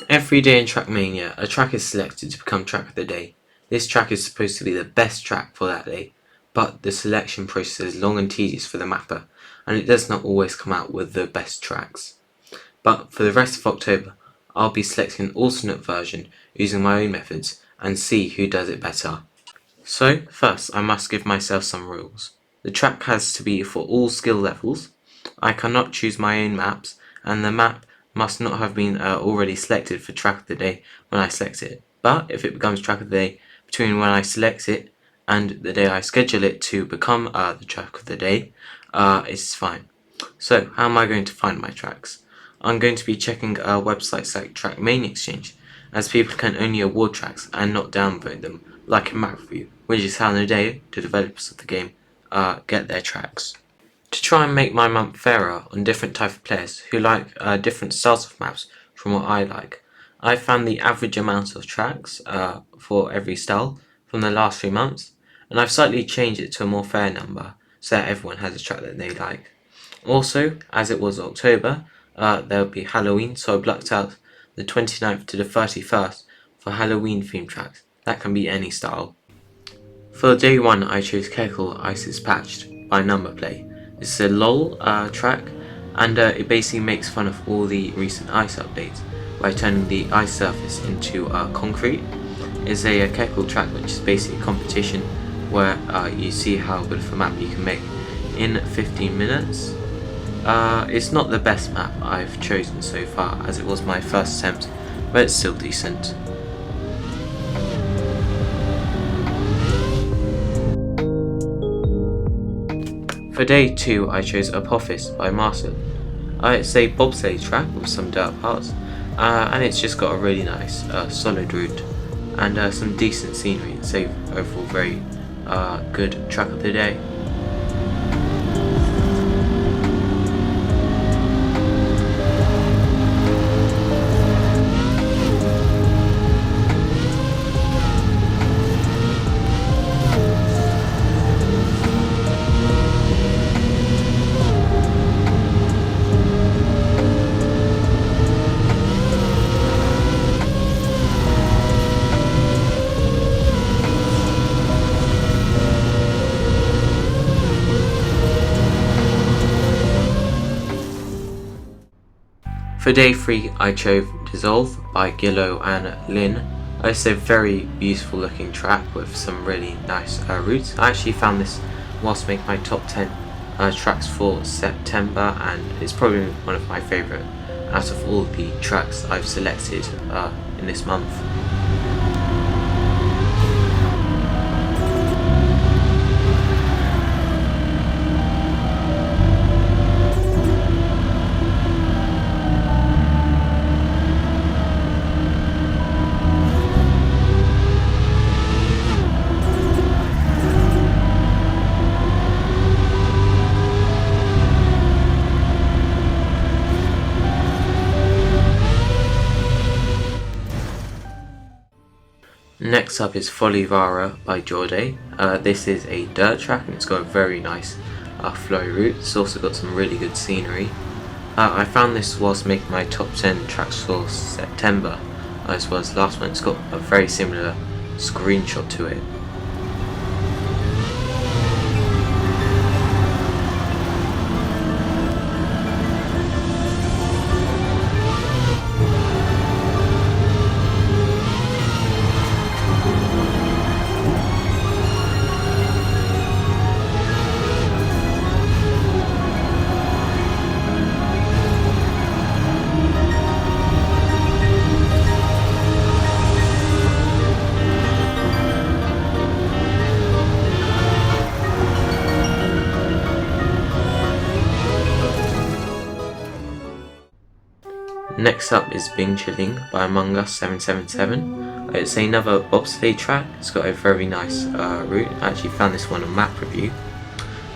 Every day in Trackmania, a track is selected to become track of the day. This track is supposed to be the best track for that day, but the selection process is long and tedious for the mapper, and it does not always come out with the best tracks. But for the rest of October, I'll be selecting an alternate version using my own methods and see who does it better. So first I must give myself some rules. The track has to be for all skill levels, I cannot choose my own maps, and the map must not have been already selected for track of the day when I select it. But if it becomes track of the day between when I select it and the day I schedule it to become the track of the day, it's fine. So how am I going to find my tracks? I'm going to be checking websites like TrackMania Exchange, as people can only award tracks and not downvote them, like a map review, which is how Nadeo, the developers of the game, get their tracks. To try and make my month fairer on different type of players who like different styles of maps from what I like, I found the average amount of tracks for every style from the last 3 months, and I've slightly changed it to a more fair number so that everyone has a track that they like. Also, as it was October, there will be Halloween, so I blocked out the 29th to the 31st for Halloween themed tracks. That can be any style. For day 1 I chose Keckle Ice is Patched by Numberplay. This is a LOL track, and it basically makes fun of all the recent ice updates by turning the ice surface into concrete. It's a Keckle track which is basically a competition where you see how good of a map you can make in 15 minutes. It's not the best map I've chosen so far, as it was my first attempt, but it's still decent. For day 2 I chose Apophis by Marcel. It's a bobsleigh track with some dirt parts, and it's just got a really nice solid route and some decent scenery. It's a overall very good track of the day. For day 3 I chose Dissolve by Gillo and Lynn. It's a very beautiful looking track with some really nice routes. I actually found this whilst making my top 10 tracks for September, and it's probably one of my favourite out of all the tracks I've selected in this month. Next up is Folly Vara by Jorday. This is a dirt track and it's got a very nice flowy route. It's also got some really good scenery. I found this whilst making my top 10 tracks for September as well as last one. It's got a very similar screenshot to it. Next up is Bing Chilling by Among Us 777. It's another bobsleigh track. It's got a very nice route. I actually found this one on map review.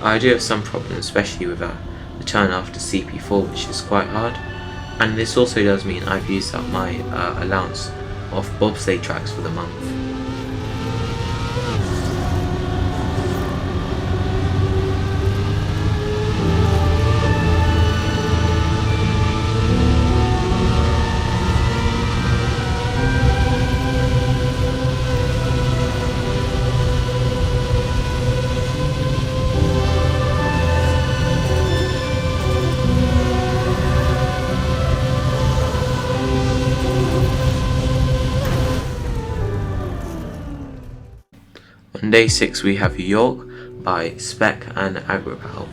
I do have some problems, especially with the turn after CP4, which is quite hard. And this also does mean I've used up my allowance of bobsleigh tracks for the month. On day 6 we have York by Spec and Agropal.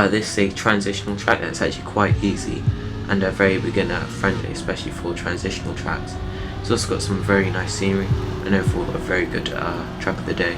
This is a transitional track that's actually quite easy and very beginner friendly, especially for transitional tracks. It's also got some very nice scenery and overall a very good track of the day.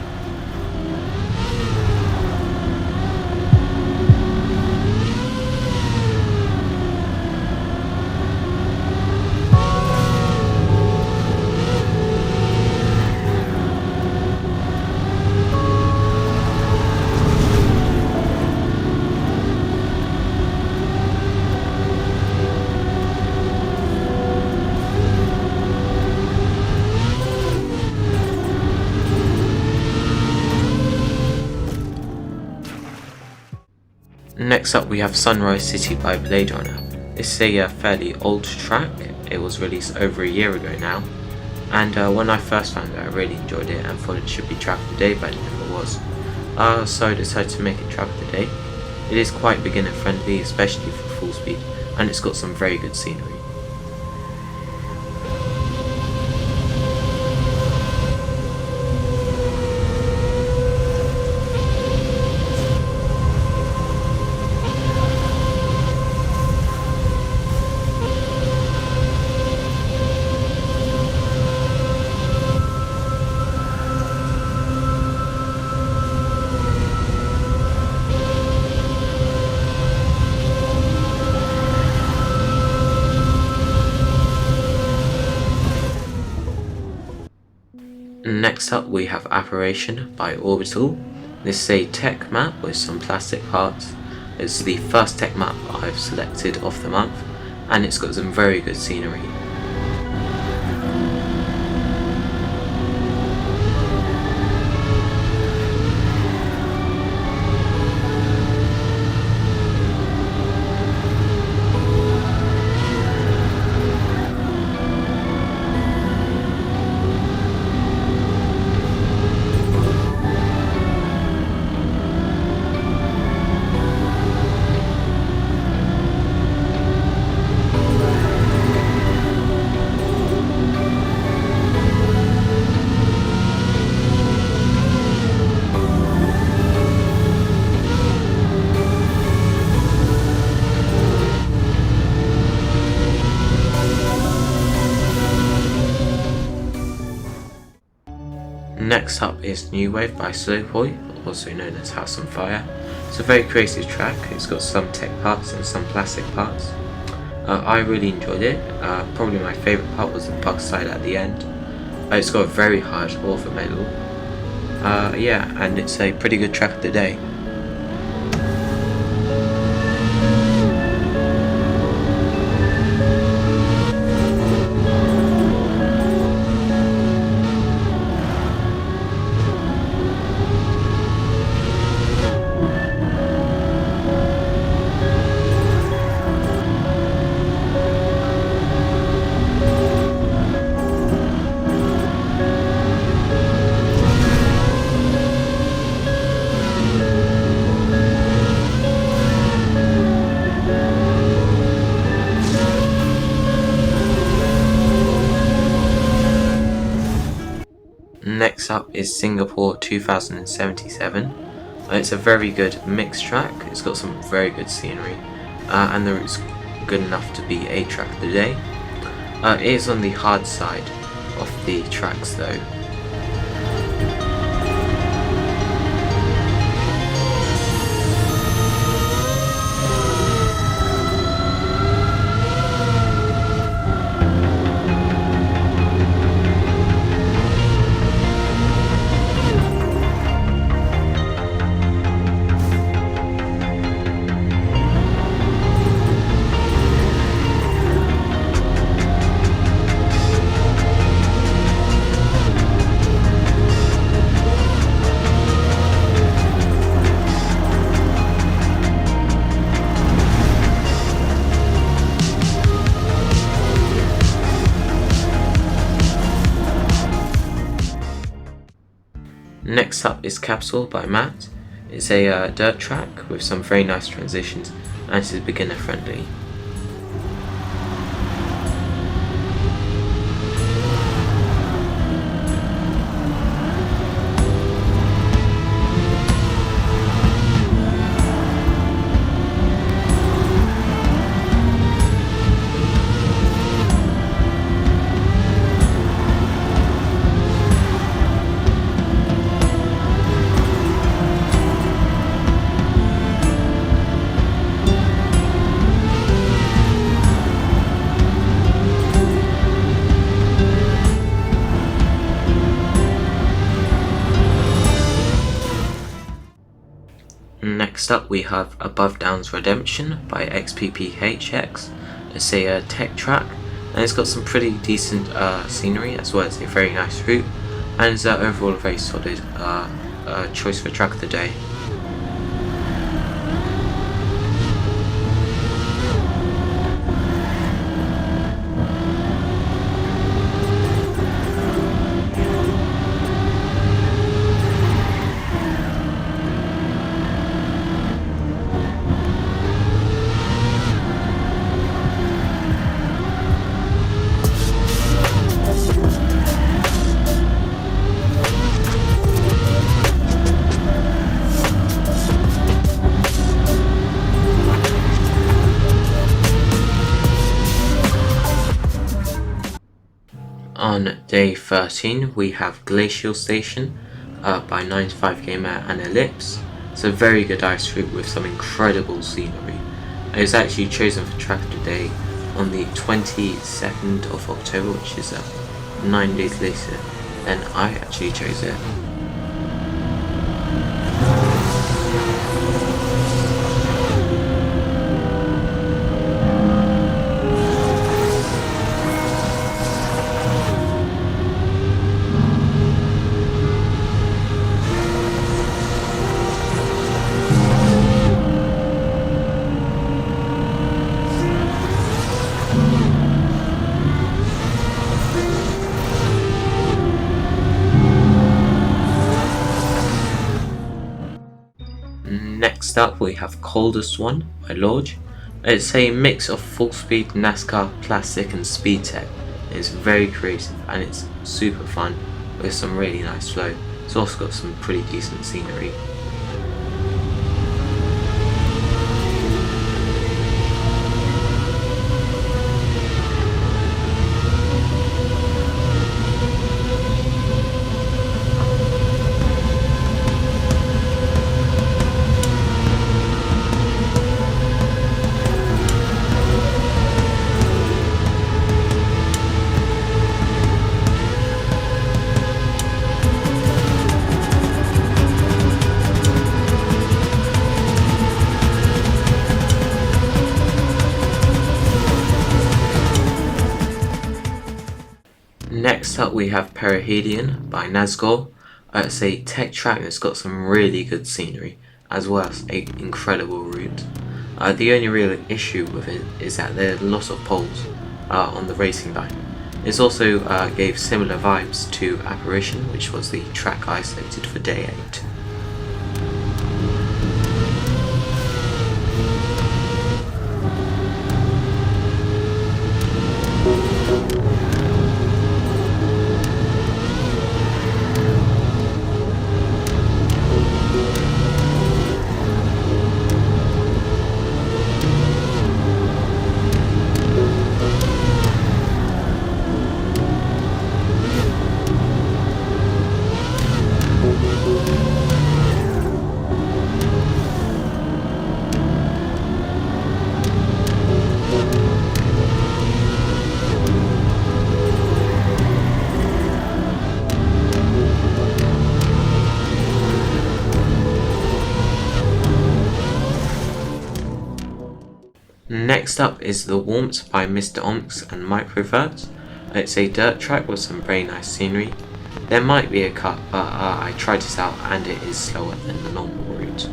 Next up we have Sunrise City by Blade Runner. This is a fairly old track. It was released over a year ago now, and when I first found it I really enjoyed it and thought it should be track of the day, but it never was. So I decided to make it track of the day. It is quite beginner friendly, especially for full speed, and it's got some very good scenery. Next up we have Apparition by Orbital. This is a tech map with some plastic parts. It's the first tech map I've selected of the month, and it's got some very good scenery. Next up is New Wave by Slowboy, also known as House on Fire. It's a very creative track. It's got some tech parts and some plastic parts. I really enjoyed it. Probably my favourite part was the bugslide at the end. It's got a very hard author medal. Yeah, and it's a pretty good track of the day. Next up is Singapore 2077. It's a very good mixed track. It's got some very good scenery, and the route's good enough to be a track of the day. It is on the hard side of the tracks though. Next up is Capsule by Matt. It's a dirt track with some very nice transitions, and it is beginner friendly. Next up we have Above Down's Redemption by XPPHX. It's a tech track, and it's got some pretty decent scenery as well as a very nice route, and it's overall a very solid choice for track of the day. On day 13 we have Glacial Station by 95gamer and Ellipse. It's a very good ice route with some incredible scenery. It was actually chosen for track of the day on the 22nd of October, which is 9 days later than I actually chose it. Next up we have Coldest One by Lodge. It's a mix of full speed NASCAR, classic and speed tech. It's very creative and it's super fun with some really nice flow. It's also got some pretty decent scenery. Next up we have Perihelion by Nazgul. It's a tech track that's got some really good scenery as well as an incredible route. The only real issue with it is that there are lots of poles on the racing line. It also gave similar vibes to Apparition, which was the track I selected for day 8. Next up is The Warmth by Mr. Onks and Microvert. It's a dirt track with some very nice scenery. There might be a cut, but I tried this out and it is slower than the normal route.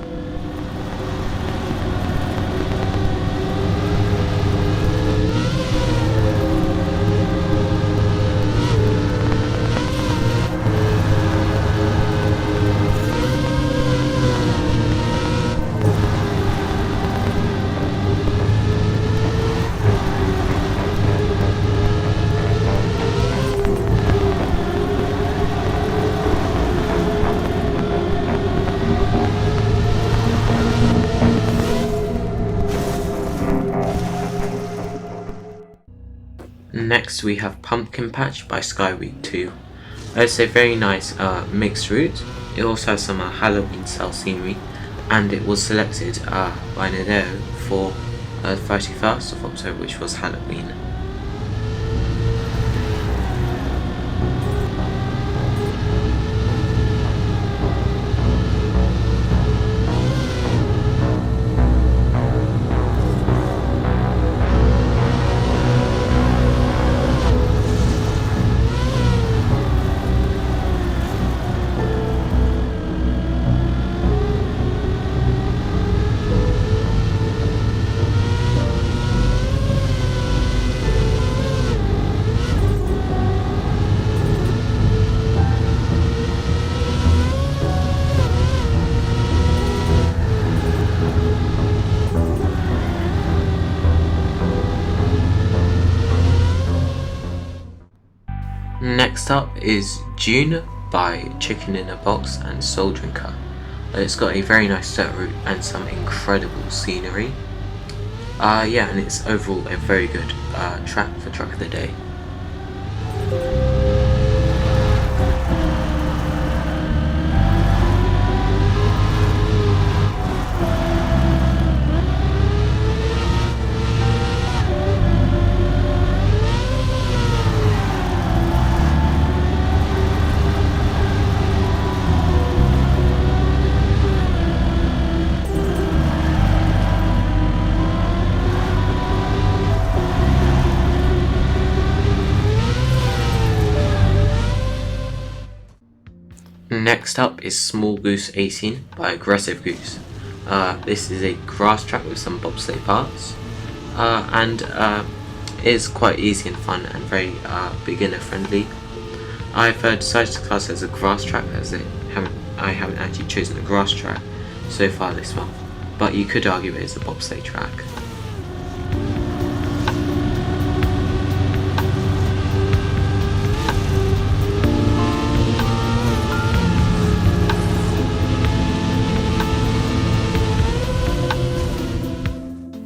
Next we have Pumpkin Patch by Skyweek 2. It's a very nice mixed route. It also has some Halloween style scenery, and it was selected by Nadeo for 31st of October, which was Halloween. Next up is June by Chicken in a Box and Soul Drinker. It's got a very nice dirt route and some incredible scenery. Yeah, and it's overall a very good track for Track of the Day. Next up is Small Goose 18 by Aggressive Goose. This is a grass track with some bobsleigh parts, and it is quite easy and fun and very beginner friendly. I've decided to class it as a grass track as I haven't actually chosen a grass track so far this month, but you could argue it is a bobsleigh track.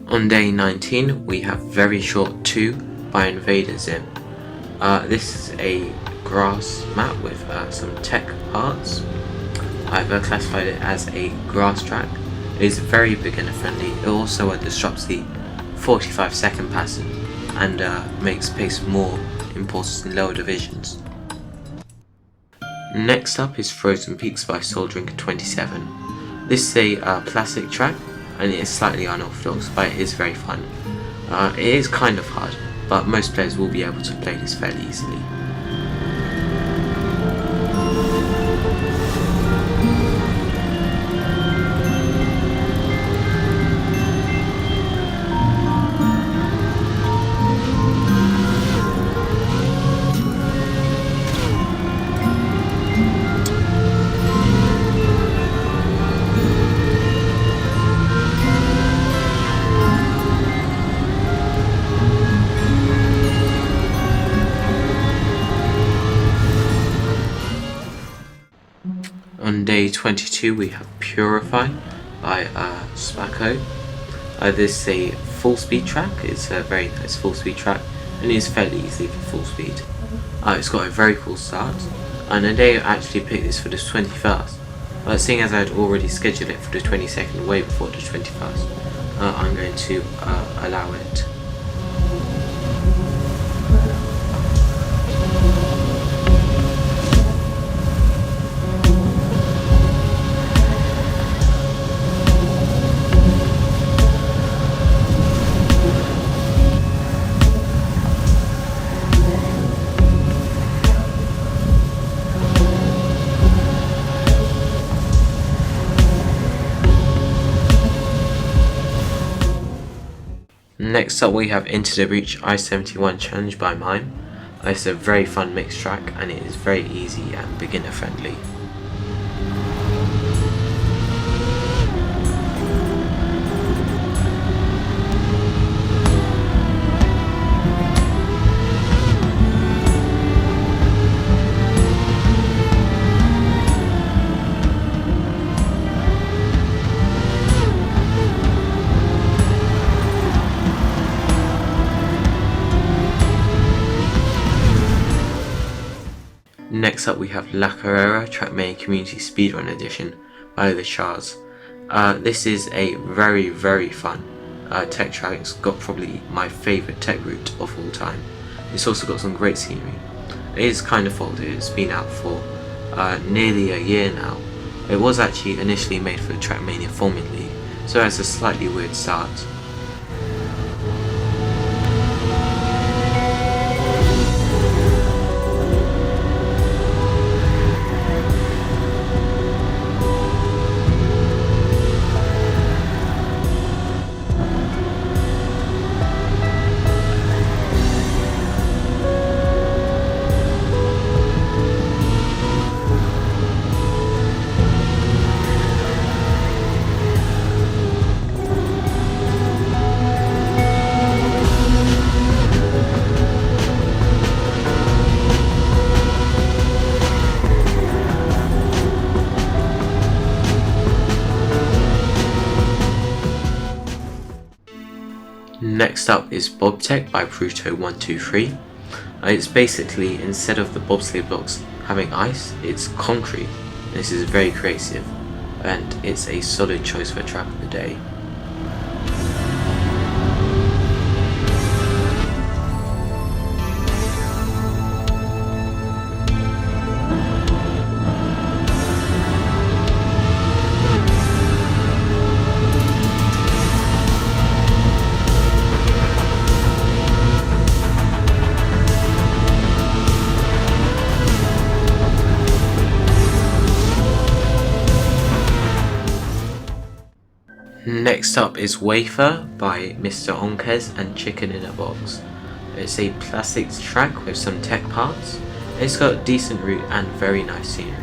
On day 19 we have Very Short 2 by Invader Zim. This is a grass map with some tech parts. I've classified it as a grass track. It is very beginner friendly. It also disrupts the 45-second pattern and makes pace more important in lower divisions. Next up is Frozen Peaks by Soul Drinker 27. This is a plastic track, and it is slightly unorthodox, but it is very fun. It is kind of hard, but most players will be able to play this fairly easily. On day 22 we have Purify by Spacco. This is a full speed track. It's a very nice full speed track and it is fairly easy for full speed. It's got a very cool start, and Nadeo actually picked this for the 21st, but seeing as I had already scheduled it for the 22nd way before the 21st, I'm going to allow it. Next up we have Into the Breach I-71 Challenge by Mime. It's a very fun mixed track and it is very easy and beginner friendly. Next up we have Lacera TrackMania Community Speedrun Edition by Lacera. This is a very fun tech track. It's got probably my favourite tech route of all time. It's also got some great scenery. It is kind of folded. It's been out for nearly a year now. It was actually initially made for the TrackMania Formula League, so it has a slightly weird start. Next up is Bobtech by Pruto123. It's basically, instead of the bobsleigh blocks having ice, it's concrete. This is very creative, and it's a solid choice for track of the day. Next up is Wafer by Mr. Onkez and Chicken in a Box. It's a plastics track with some tech parts. It's got a decent route and very nice scenery.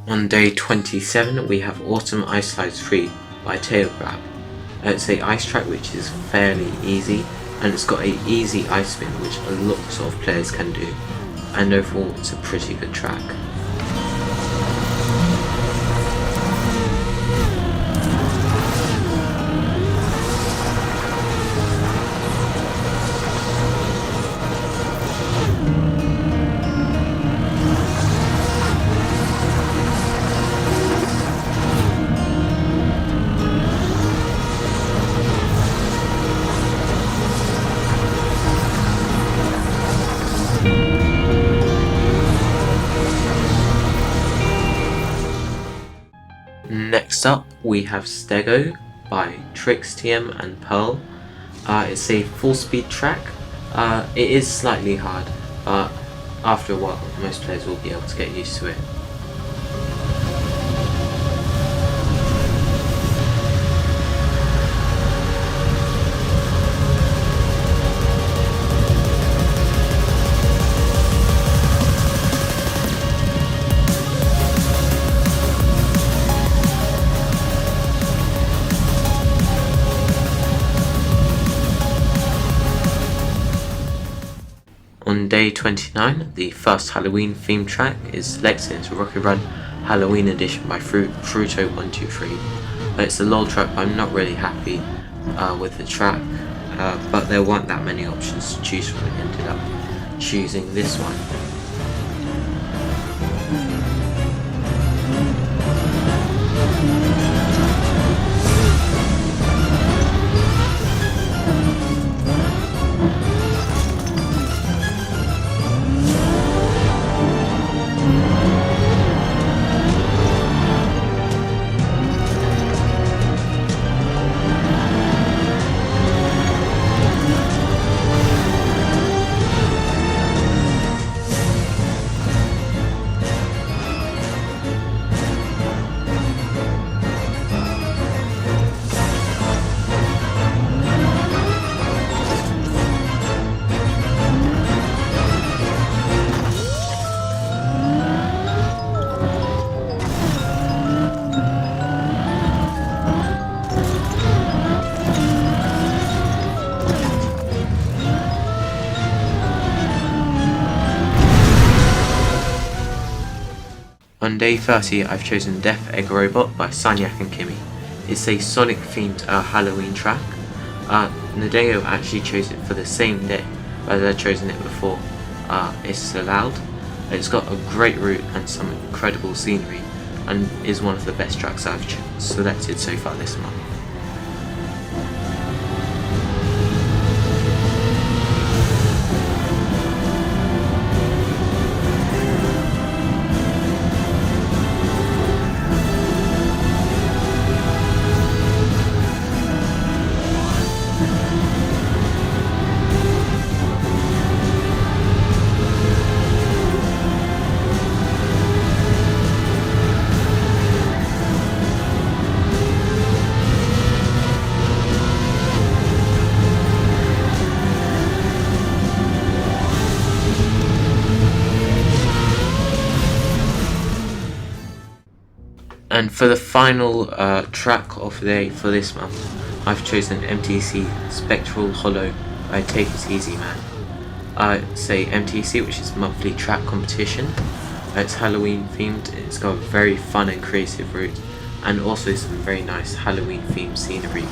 On day 27 we have Autumn Ice Slides 3 by Tailgrab. It's a ice track which is fairly easy, and it's got a easy ice spin which a lot of players can do, and overall it's a pretty good track. Next up we have Stego by Trix, TM and Pearl. It's a full speed track. It is slightly hard, but after a while most players will be able to get used to it. On day 29, the first Halloween themed track is selected into Rocket Run Halloween Edition by Fruto123. It's a LOL track, but I'm not really happy with the track, but there weren't that many options to choose from. I ended up choosing this one. On day 30 I've chosen Death Egg Robot by Sanyak and Kimmy. It's a Sonic themed Halloween track. Nadeo actually chose it for the same day, but I'd chosen it before it's allowed. It's got a great route and some incredible scenery, and is one of the best tracks I've selected so far this month. And for the final track of the day for this month, I've chosen MTC Spectral Holo by Take It Easy Man. I say MTC, which is monthly track competition. It's Halloween themed, it's got a very fun and creative route, and also some very nice Halloween themed scenery.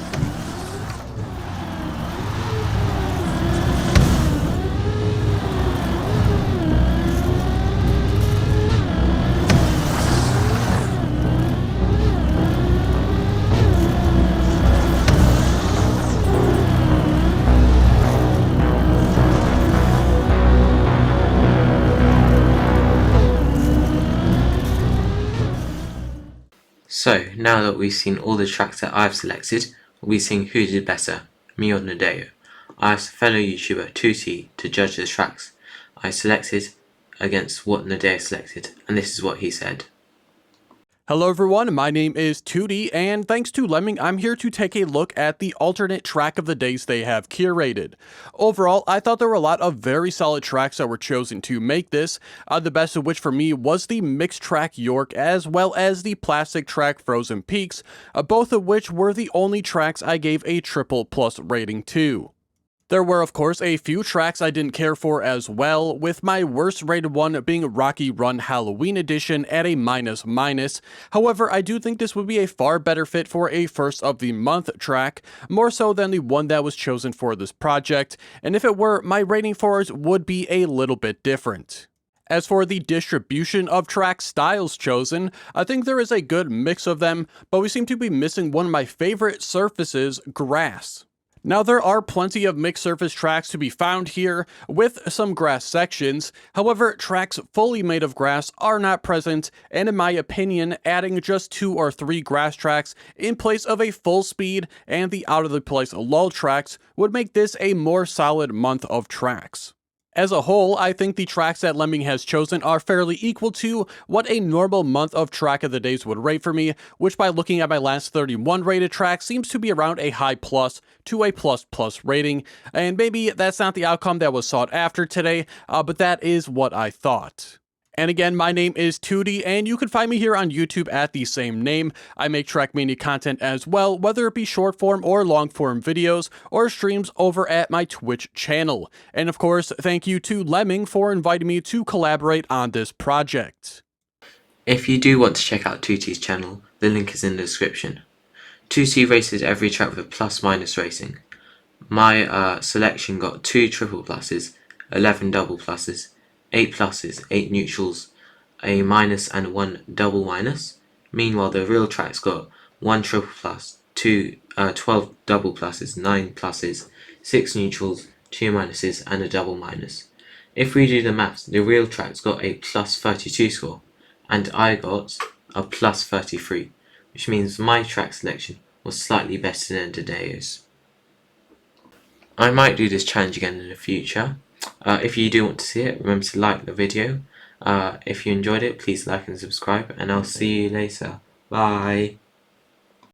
So, now that we've seen all the tracks that I've selected, we'll be seeing who did better, me or Nadeo. I asked fellow YouTuber Teuty to judge the tracks I selected against what Nadeo selected, and this is what he said. Hello everyone, my name is Teuty, and thanks to Lemming, I'm here to take a look at the alternate track of the days they have curated. Overall, I thought there were a lot of very solid tracks that were chosen to make this, the best of which for me was the mixed track York as well as the plastic track Frozen Peaks, both of which were the only tracks I gave a triple plus rating to. There were, of course, a few tracks I didn't care for as well, with my worst rated one being Rocky Run Halloween Edition at a --. However, I do think this would be a far better fit for a first of the month track, more so than the one that was chosen for this project, and if it were, my rating for it would be a little bit different. As for the distribution of track styles chosen, I think there is a good mix of them, but we seem to be missing one of my favorite surfaces, grass. Now, there are plenty of mixed surface tracks to be found here, with some grass sections. However, tracks fully made of grass are not present, and in my opinion, adding just 2 or 3 grass tracks in place of a full speed and the out of the place lull tracks would make this a more solid month of tracks. As a whole, I think the tracks that Lemming has chosen are fairly equal to what a normal month of track of the days would rate for me, which by looking at my last 31 rated track seems to be around a high plus to a plus rating, and maybe that's not the outcome that was sought after today, but that is what I thought. And again, my name is Teuty, and you can find me here on YouTube at the same name. I make TrackMania content as well, whether it be short form or long form videos, or streams over at my Twitch channel. And of course, thank you to Lemming for inviting me to collaborate on this project. If you do want to check out Teuty's channel, the link is in the description. Teuty races every track with a plus-minus rating. My selection got 2 triple pluses, 11 double pluses, 8 pluses, 8 neutrals, a minus and 1 double minus. Meanwhile, the real track's got 1 triple plus, 12 double pluses, 9 pluses, 6 neutrals, 2 minuses, and a double minus. If we do the maths, the real track's got a plus 32 score, and I got a plus 33, which means my track selection was slightly better than Nadeo's. I might do this challenge again in the future. If you do want to see it, remember to like the video. If you enjoyed it, please like and subscribe, and I'll see you later. Bye!